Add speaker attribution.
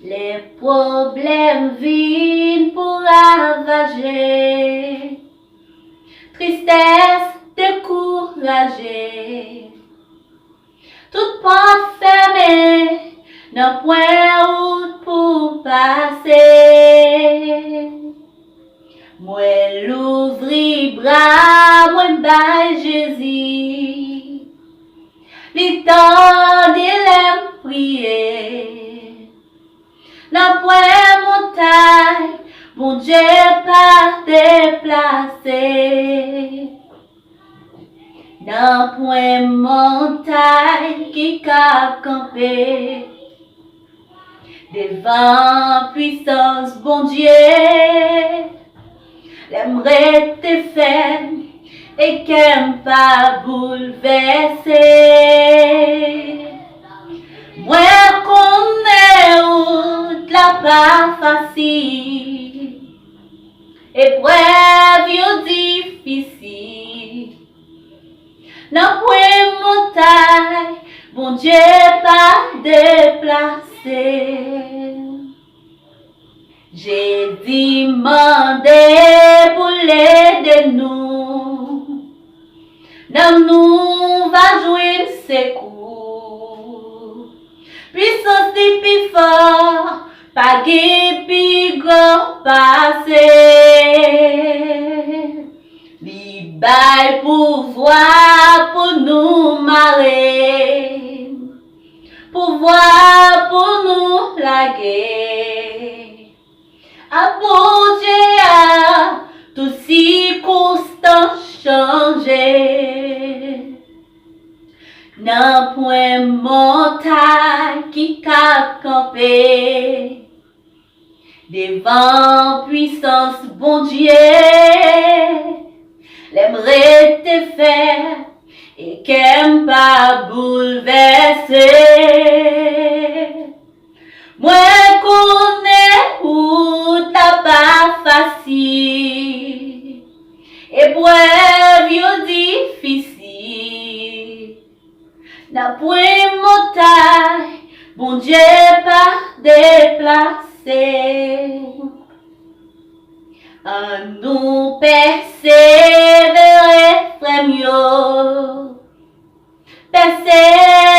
Speaker 1: Les problèmes viennent pour ravager, tristesse découragée, toute porte fermée, n'a point route pour passer. Moi l'ouvri bras, moi bail Jésus, l'étend l'aime prier. N'a point montagne, bon Dieu pas déplacé. N'a point montagne qui a campé. Devant puissance, bon Dieu, l'aimerait te faire et qu'aime pas bouleverser. Moi connais où la pas facile, épreuve yo difficile. N'a point montagne, bon Dieu pas déplacé. J'ai demandé pour l'aider nous, dans nous va jouer secours. Puissance de plus fort, pas de plus grand passé. Li bail pouvoir pour nous marrer, pouvoir pour nous laguer. À bouger à tout circonstance changer. N'a point montagne qui a campé. Devant puissance bon Dieu, l'aimerait te faire et qu'aime pas bouleverser. Moi connais où t'as pas facile, épreuve yo difficile. N'a point montagne, bon Dieu pas déplacé. En nous persévérer, frère, persévérer.